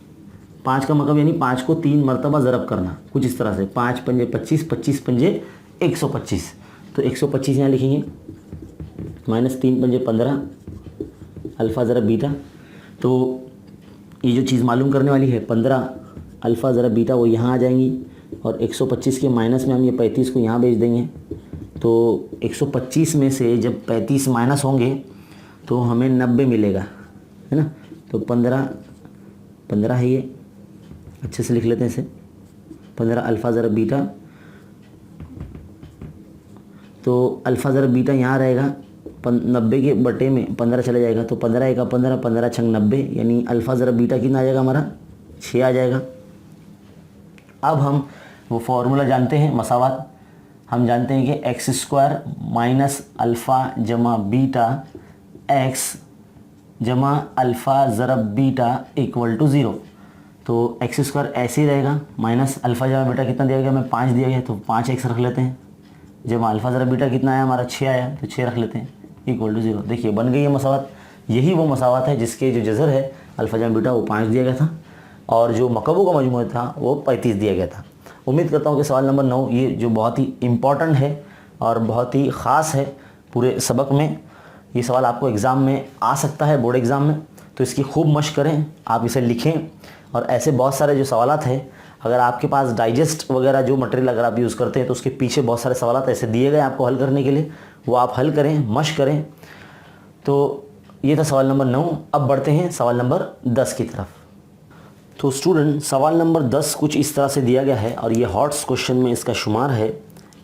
5 का मकब यानी 5 को 3 मरतबा ज़रब करना, कुछ इस तरह से 5 पंजे 25, 25 पंजे 125, तो 125 यहाँ लिखेंगे, माइनस 3 पंजे 15 अल्फ़ा ज़रब बीटा। तो ये जो चीज़ मालूम करने वाली है 15 अल्फ़ा ज़रब बीटा वो यहाँ आ जाएंगी, और 125 के माइनस में हम ये 35 को यहाँ भेज देंगे। तो 125 में से जब 35 माइनस होंगे तो हमें 90 मिलेगा, है ना। तो 15 है, ये अच्छे से लिख लेते हैं इसे, 15 अल्फ़ा ज़रब बीटा। तो अल्फ़ा ज़रब बीटा यहाँ रहेगा, 90 के बटे में 15 चला जाएगा, तो 15 एका 15, 15 छंग 90, यानी अल्फ़ा ज़रब बीटा कितना आ जाएगा हमारा, 6 आ जाएगा। अब हम वो फार्मूला जानते हैं मसावात, हम जानते हैं कि एक्स स्क्वायर माइनस अल्फ़ा जमा बीटा एक्स जमा अल्फ़ा ज़रब बीटा इक्वल टू 0। तो एक्स स्क्वायर ऐसे ही रहेगा, माइनस अल्फ़ा जमा बीटा कितना दिया गया, हमें 5 दिया गया, तो 5x रख लेते हैं, जमा अल्फ़ा ज़रब बीटा कितना आया हमारा 6 आया, तो 6 रख लेते हैं, इक्वल टू 0। देखिए बन गई है मसावात। यही वो मसावात है जिसके जो जज़र है अल्फ़ा जमा बीटा वो 5 दिया गया था, और जो मकबों का मजमू था वो 35 दिया गया था। उम्मीद करता हूँ कि सवाल नंबर 9 ये जो बहुत ही इम्पॉर्टेंट है और बहुत ही ख़ास है पूरे सबक में, ये सवाल आपको एग्ज़ाम में आ सकता है, बोर्ड एग्ज़ाम में, तो इसकी खूब मशक करें, आप इसे लिखें। और ऐसे बहुत सारे जो सवालात हैं, अगर आपके पास डाइजेस्ट वगैरह जो मटेरियल अगर आप यूज़ करते हैं तो उसके पीछे बहुत सारे सवालात ऐसे दिए गए आपको हल करने के लिए, वो आप हल करें, मशक करें। तो ये था सवाल नंबर 9। अब बढ़ते हैं सवाल नंबर 10 की तरफ। तो स्टूडेंट सवाल नंबर 10 कुछ इस तरह से दिया गया है, और ये हॉट्स क्वेश्चन में इसका शुमार है।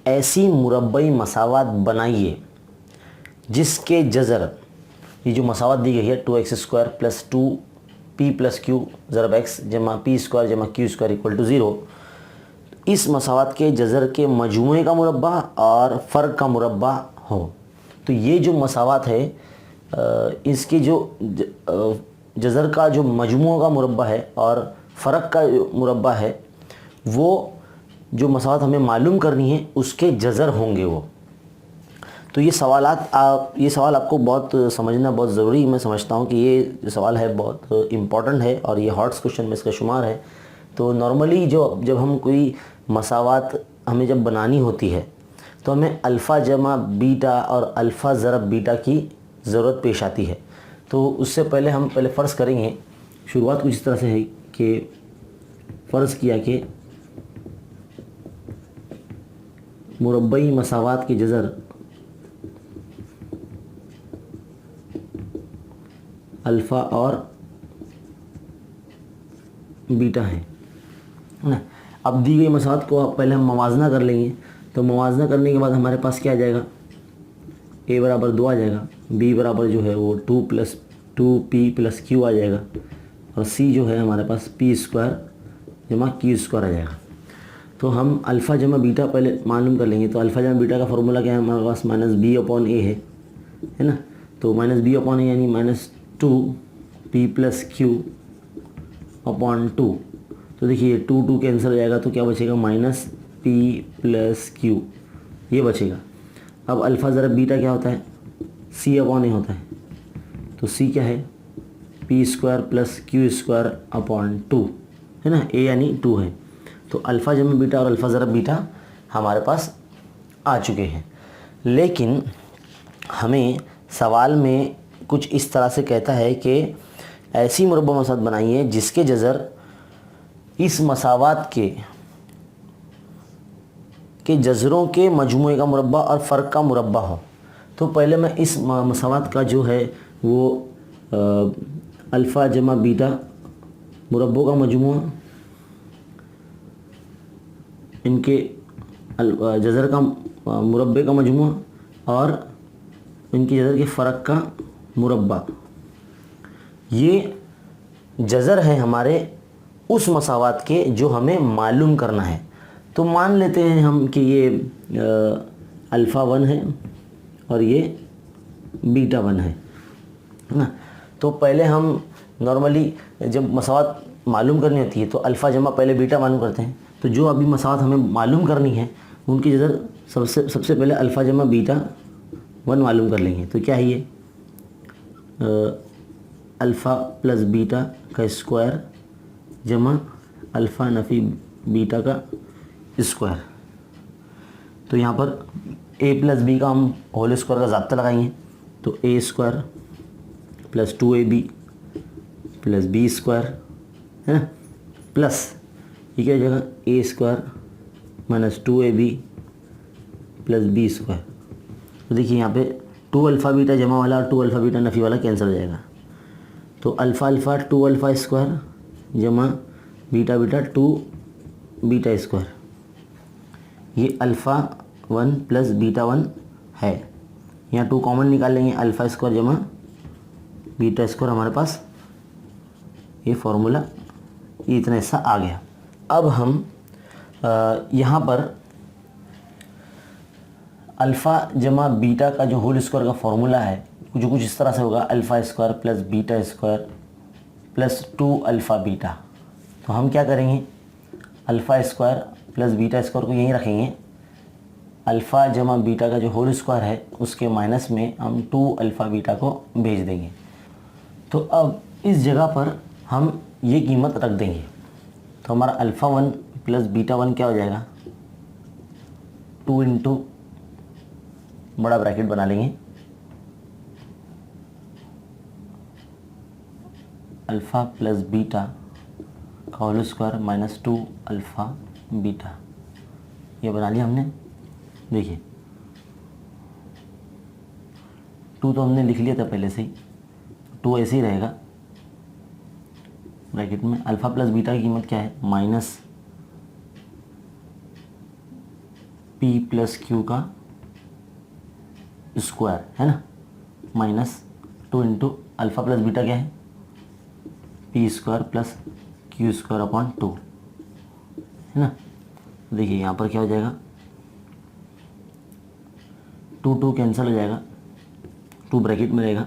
ऐसी मुरब्बई मसावात बनाइए जिसके जज़र, ये जो मसावत दी गई है 2x² plus 2p plus q ज़रब x जमा p स्क्वायर जमा q स्क्वायर इक्वल टू 0, इस मसावत के जज़र के मजमूए का मुरब्बा और फ़र्क का मुरब्बा हो। तो ये जो मसावत है इसके जो जज़र का जो मजमूआ का मुरब्बा है और फ़र्क का मुरब्बा है, वो जो मसावत हमें मालूम करनी है उसके जज़र होंगे वो। तो ये सवाल आपको बहुत समझना बहुत ज़रूरी, मैं समझता हूँ कि ये जो सवाल है बहुत इम्पॉर्टेंट है और ये हॉट्स क्वेश्चन में इसका शुमार है। तो नॉर्मली जब हम कोई मसावात हमें जब बनानी होती है तो हमें अल्फ़ा जमा बीटा और अल्फ़ा ज़रब बीटा की ज़रूरत पेश आती है। तो उससे पहले हम फ़र्ज़ करेंगे, शुरुआत कुछ इस तरह से है कि फ़र्ज़ किया कि मुरब्बई मसावात की जज़र अल्फ़ा और बीटा है ना। अब दी गई मसावत को पहले हम मवाजना कर लेंगे। तो मवाजना करने के बाद हमारे पास क्या आ जाएगा, a बराबर 2 आ जाएगा, b बराबर जो है वो 2 प्लस 2p प्लस q आ जाएगा, और c जो है हमारे पास p स्क्वायर जमा q स्क्वायर आ जाएगा। तो हम अल्फ़ा जमा बीटा पहले मालूम कर लेंगे। तो अल्फ़ा जमा बीटा का फार्मूला क्या है हमारे पास, माइनस बी अपॉन ए है ना। तो माइनस बी अपॉन ए यानी minus 2p plus Q upon 2। तो देखिए 2 कैंसिल हो जाएगा, तो क्या बचेगा, माइनस p प्लस क्यू, ये बचेगा। अब अल्फ़ा ज़रा बीटा क्या होता है, c अपॉन ए होता है। तो c क्या है, p square plus Q square upon 2 है ना, a यानी 2 है। तो अल्फ़ा जमा बीटा और अल्फ़ा ज़रा बीटा हमारे पास आ चुके हैं। लेकिन हमें सवाल में कुछ इस तरह से कहता है कि ऐसी मुरब्बा मसावत बनाइए जिसके जज़र इस मसावात के जज़रों के मजमूए का मुरब्बा और फ़र्क का मुरब्बा हो। तो पहले मैं इस मसावात का जो है वो अल्फ़ा जमा बीटा मुरब्बों का मजमूआ, इनके जज़र का मुरब्बे का मजमूआ और इनके जज़र के फ़र्क का मुरब्बा, ये जज़र है हमारे उस मसावात के जो हमें मालूम करना है। तो मान लेते हैं हम कि ये अल्फ़ा 1 है और ये बीटा 1 है ना। तो पहले हम नॉर्मली जब मसावात मालूम करनी होती है तो अल्फ़ा जमा पहले बीटा मालूम करते हैं। तो जो अभी मसावात हमें मालूम करनी है उनकी जगह सबसे पहले अल्फ़ा जमा बीटा 1 मालूम कर लेंगे। तो क्या है ये अल्फ़ा प्लस बीटा का स्क्वायर जमा अल्फ़ा नफ़ी बीटा का स्क्वायर। तो यहाँ पर a प्लस बी का हम होल स्क्वायर का ज़ाब्ता लगाएंगे। तो a square plus 2ab plus B square है ना, प्लस ये क्या हो जाएगा a square minus 2ab plus B square. तो देखिए यहाँ पे 2 अल्फ़ा बीटा जमा वाला और 2 अल्फ़ा बीटा नफ़ी वाला कैंसिल हो जाएगा। तो अल्फ़ा अल्फ़ा 2 अल्फ़ा स्क्वायर जमा बीटा बीटा 2 बीटा स्क्वायर। ये अल्फ़ा 1 प्लस बीटा 1 है, यहाँ 2 कॉमन निकाल लेंगे, अल्फ़ा स्क्वायर जमा बीटा स्क्वायर हमारे पास ये फॉर्मूला, ये इतना हिस्सा आ गया। अब हम यहाँ पर अल्फ़ा जमा बीटा का जो होल स्क्वायर का फॉर्मूला है जो कुछ इस तरह से होगा, alpha square plus beta square plus 2 alpha beta. तो हम क्या करेंगे, alpha square plus beta square को यहीं रखेंगे, अल्फ़ा जमा बीटा का जो होल स्क्वायर है उसके माइनस में हम 2 अल्फ़ा बीटा को भेज देंगे। तो अब इस जगह पर हम ये कीमत रख देंगे। तो हमारा अल्फ़ा 1 प्लस बीटा 1 क्या हो जाएगा, 2 इंटू बड़ा ब्रैकेट बना लेंगे अल्फ़ा प्लस बीटा का whole square minus 2 alpha beta, ये बना लिया हमने। देखिए 2 तो हमने लिख लिया था पहले से ही, 2 ऐसे ही रहेगा ब्रैकेट में। अल्फ़ा प्लस बीटा की कीमत क्या है, माइनस पी प्लस क्यू का स्क्वायर है ना, minus 2 into alpha plus beta क्या है, P square plus Q square upon 2 है ना। देखिए यहाँ पर क्या हो जाएगा, 2 कैंसिल हो जाएगा, 2 ब्रैकेट में रहेगा,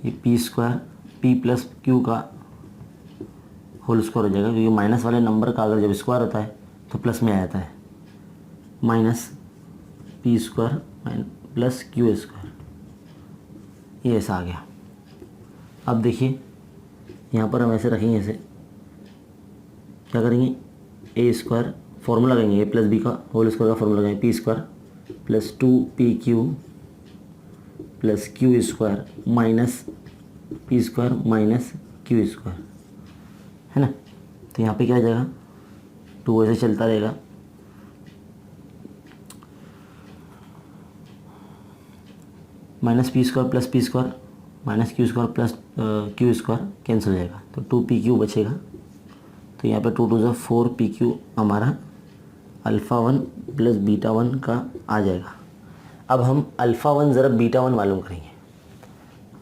ये P square P plus Q का होल स्क्वायर हो जाएगा, क्योंकि माइनस वाले नंबर का अगर जब स्क्वायर होता है तो प्लस में आ जाता है, minus P square plus Q square, ये ऐसा आ गया। अब देखिए यहाँ पर हम ऐसे रखेंगे, ऐसे क्या करेंगे, ए स्क्वायर फॉर्मूला लगाएंगे, ए प्लस बी का होल स्क्वायर का फॉर्मूला लगाएंगे, P square plus 2pq plus Q square minus P square minus Q square है ना। तो यहाँ पे क्या आ जाएगा, 2 ऐसे चलता रहेगा, minus P square plus P square minus Q square plus Q square cancel हो जाएगा, तो 2pq बचेगा। तो यहाँ पे 2 2 ज़ा 4pq हमारा अल्फ़ा 1 प्लस बीटा 1 का आ जाएगा। अब हम अल्फ़ा 1 ज़रा बीटा 1 मालूम करेंगे,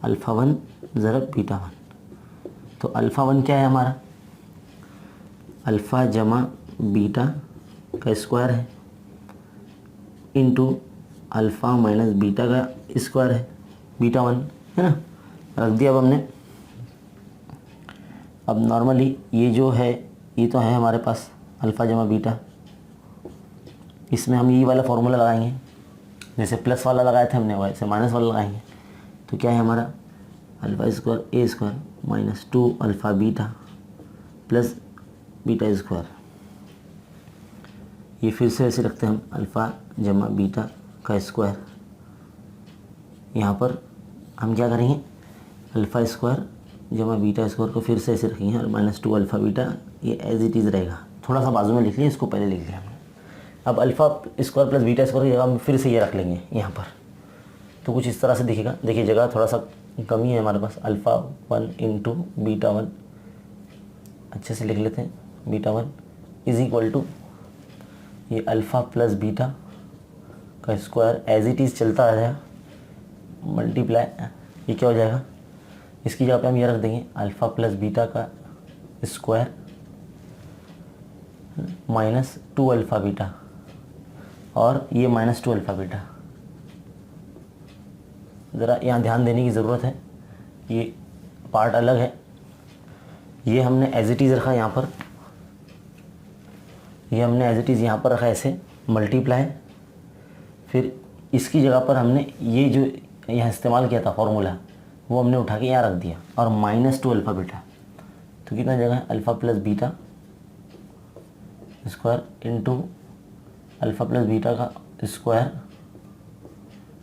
अल्फ़ा 1 ज़रा बीटा 1। तो अल्फ़ा 1 क्या है हमारा, अल्फ़ा जमा बीटा का स्क्वायर है इंटू अल्फ़ा माइनस बीटा का स्क्वायर है, बीटा 1 है ना, रख दिया अब हमने। अब नॉर्मली ये जो है ये तो है हमारे पास अल्फ़ा जमा बीटा, इसमें हम ये वाला फॉर्मूला लगाएंगे, जैसे प्लस वाला लगाया था हमने वैसे माइनस वाला लगाएंगे। तो क्या है हमारा, alpha square a square minus 2 alpha beta plus beta square. ये फिर से ऐसे रखते हैं हम, अल्फ़ा जमा बीटा का स्क्वायर। यहाँ पर हम क्या करेंगे, अल्फ़ा स्क्वायर जमा बीटा स्क्वायर को फिर से ऐसे रखेंगे और माइनस 2 अल्फ़ा बीटा, ये एज इट इज़ रहेगा, थोड़ा सा बाजू में लिख लिया, इसको पहले लिख लिया हमने। अब alpha square plus beta square की जगह हम फिर से ये रख लेंगे यहाँ पर, तो कुछ इस तरह से दिखेगा। देखिए जगह थोड़ा सा कमी है हमारे पास, अल्फ़ा 1 इंटू बीटा 1, अच्छे से लिख लेते हैं, बीटा 1 इज़ इक्वल टू ये अल्फ़ा प्लस बीटा का स्क्वायर एज इट इज़ चलता आ जाएगा, मल्टीप्लाई ये क्या हो जाएगा, इसकी जगह पे हम ये रख देंगे अल्फ़ा प्लस बीटा का स्क्वायर माइनस 2 अल्फ़ा बीटा, और ये माइनस 2 अल्फ़ा बीटा। ज़रा यहाँ ध्यान देने की ज़रूरत है, ये पार्ट अलग है, ये हमने एज इट इज़ रखा यहाँ पर, ये हमने एज इट इज़ यहाँ पर रखा ऐसे, मल्टीप्लाई, फिर इसकी जगह पर हमने ये जो यहाँ इस्तेमाल किया था फॉर्मूला वो हमने उठा के यहाँ रख दिया, और -2 अल्फ़ा बीटा, तो कितना जगह alpha plus beta square into alpha plus beta का स्क्वायर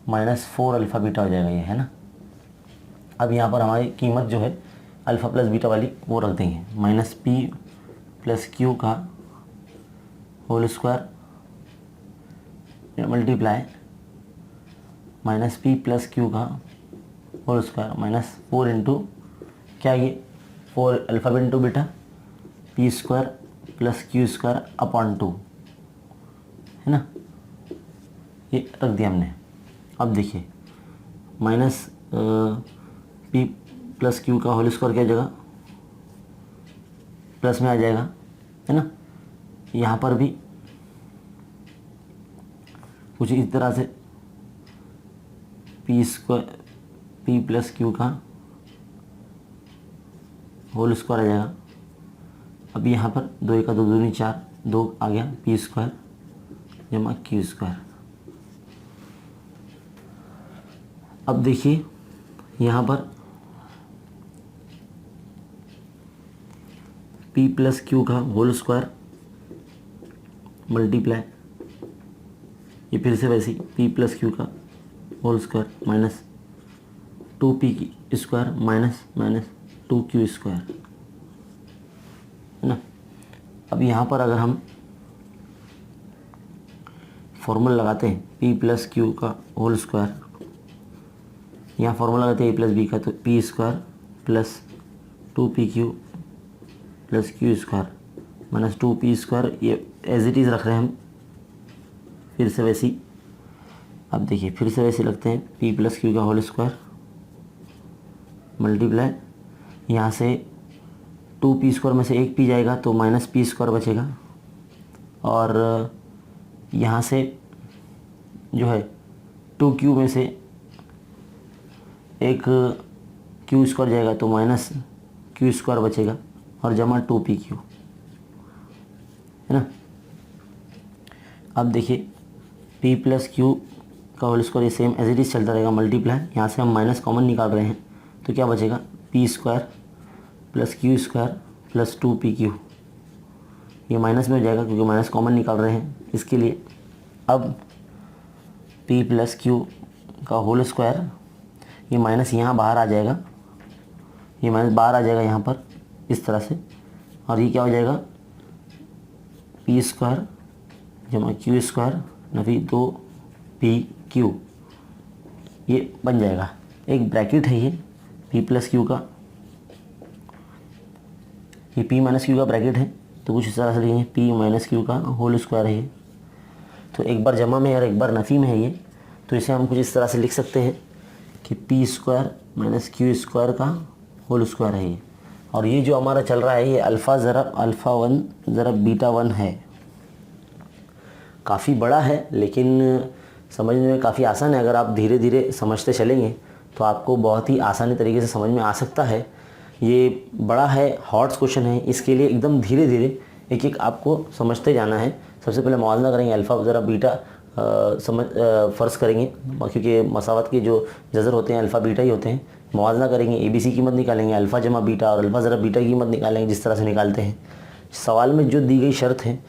-4 अल्फ़ा बीटा हो जाएगा ये, है ना। अब यहाँ पर हमारी कीमत जो है अल्फ़ा प्लस बीटा वाली वो रख देंगे, -p प्लस क्यू का whole square multiply -p plus Q का होल स्क्वायर -4 इंटू क्या, ये 4 alpha into beta p square plus Q square upon 2, है ना, ये रख दिया हमने। अब देखिए -p प्लस क्यू का होल स्क्वायर क्या जगह प्लस में आ जाएगा, है ना। यहाँ पर भी कुछ इस तरह से p square p plus Q का होल स्क्वायर आ जाएगा। अब यहाँ पर 2 1 2 2 4, 2 आ गया p स्क्वायर जमा क्यू स्क्वायर। अब देखिए यहाँ पर p प्लस क्यू का होल स्क्वायर मल्टीप्लाई, ये फिर से वैसे ही p प्लस क्यू का whole square -2p square -2q square, है ना। अब यहाँ पर अगर हम फॉर्मूला लगाते हैं p प्लस क्यू का होल स्क्वायर, यहाँ फॉर्मूला लगाते हैं a प्लस बी का, तो p square plus 2pq plus Q square -2p square, ये एज इट इज़ रख रहे हैं हम फिर से वैसी। अब देखिए फिर से वैसे लगते हैं p प्लस क्यू का होल स्क्वायर मल्टीप्लाई, यहाँ से 2p स्क्वायर में से एक p जाएगा तो -p स्क्वायर बचेगा, और यहाँ से जो है 2q में से एक q स्क्वायर जाएगा तो -q स्क्वायर बचेगा, और जमा 2pq, है ना। अब देखिए p प्लस क्यू का होल स्क्वायर ये सेम एज इट इज़ चलता रहेगा मल्टीप्लाई, यहाँ से हम माइनस कॉमन निकाल रहे हैं तो क्या बचेगा p square plus Q square plus 2pq, ये माइनस में हो जाएगा क्योंकि माइनस कॉमन निकाल रहे हैं इसके लिए। अब p प्लस क्यू का होल स्क्वायर, ये माइनस यहाँ बाहर आ जाएगा, ये माइनस बाहर आ जाएगा यहाँ पर इस तरह से, और ये क्या हो जाएगा p स्क्वायर जमा क्यू स्क्वायर नफी 2pq, ये बन जाएगा। एक ब्रैकेट है ये p प्लस क्यू का, ये p माइनस क्यू का ब्रैकेट है, तो कुछ इस तरह से लिखेंगे p माइनस क्यू का होल स्क्वायर है ये, तो एक बार जमा में और एक बार नफ़ी में है ये, तो इसे हम कुछ इस तरह से लिख सकते हैं कि p square minus Q square का होल स्क्वायर है ये। और ये जो हमारा चल रहा है ये अल्फ़ा ज़रब अल्फ़ा 1 ज़रब बीटा 1 है, काफ़ी बड़ा है लेकिन समझने में काफ़ी आसान है। अगर आप धीरे धीरे समझते चलेंगे तो आपको बहुत ही आसानी तरीके से समझ में आ सकता है। ये बड़ा है, हॉट क्वेश्चन है, इसके लिए एकदम धीरे धीरे एक एक आपको समझते जाना है। सबसे पहले मुआवजा करेंगे अल्फ़ा ज़रब बीटा फ़र्ज़ करेंगे, क्योंकि मसावत के जो जज़र होते हैं अल्फ़ा बीटा ही होते हैं। मुआवजा करेंगे, ABC कीमत निकालेंगे, अल्फ़ा जमा बीटा और अल्फ़ा ज़रब बीटा की कीमत निकालेंगे जिस तरह से निकालते हैं। सवाल में जो दी गई शर्त है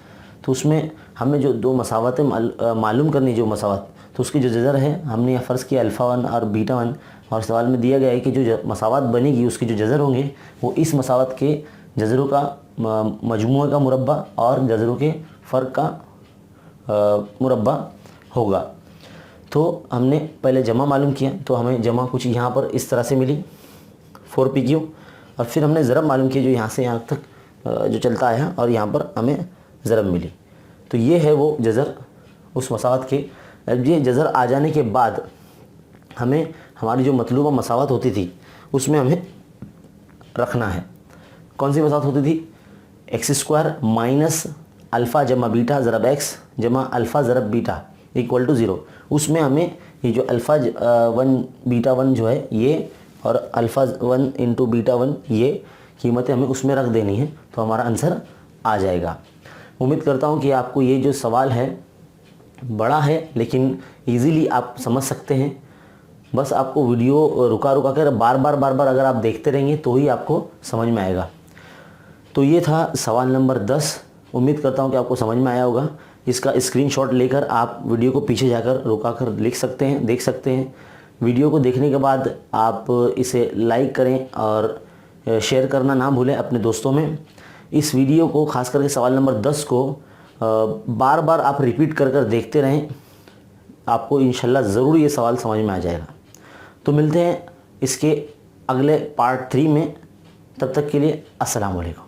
तो उसमें हमें जो दो मसावतें मालूम करनी, जो मसावत तो उसकी जो जज़र है हमने यह फ़र्ज़ किया अल्फ़ा 1 और बीटा 1, और सवाल में दिया गया है कि जो मसावत बनेगी उसके जो जज़र होंगे वो इस मसावत के जज़रों का मजमूआ का मुरब्बा और जज़रों के फ़र्क का मुरब्बा होगा। तो हमने पहले जमा मालूम किया, तो हमें जमा कुछ यहाँ पर इस तरह से मिली 4pq, और फिर हमने ज़रब मालूम किया जो यहाँ से यहाँ तक जो चलता आया, और यहाँ पर हमें ज़रब मिली। तो ये है वो जज़र उस मसावत के। ये जज़र आ जाने के बाद हमें हमारी जो मतलूबा मसावत होती थी उसमें हमें रखना है। कौन सी मसावत होती थी? एक्स स्क्वायर माइनस अल्फ़ा जमा बीटा ज़रब एक्स जमा अल्फ़ा ज़रब बीटा इक्वल टू 0। उसमें हमें ये जो अल्फ़ा 1 बीटा 1 जो है ये, और अल्फ़ा 1 इंटू बीटा 1 ये कीमतें हमें उसमें रख देनी है, तो हमारा आंसर आ जाएगा। उम्मीद करता हूँ कि आपको ये जो सवाल है बड़ा है लेकिन इजीली आप समझ सकते हैं। बस आपको वीडियो रुका रुका कर बार बार अगर आप देखते रहेंगे तो ही आपको समझ में आएगा। तो ये था सवाल नंबर 10। उम्मीद करता हूँ कि आपको समझ में आया होगा। इसका स्क्रीनशॉट लेकर आप वीडियो को पीछे जाकर रुका कर लिख सकते हैं, देख सकते हैं। वीडियो को देखने के बाद आप इसे लाइक करें और शेयर करना ना भूलें अपने दोस्तों में। इस वीडियो को खास करके सवाल नंबर 10 को बार बार आप रिपीट कर कर देखते रहें। आपको इंशाल्लाह ज़रूर ये सवाल समझ में आ जाएगा। तो मिलते हैं इसके अगले पार्ट 3 में। तब तक के लिए अस्सलाम वालेकुम।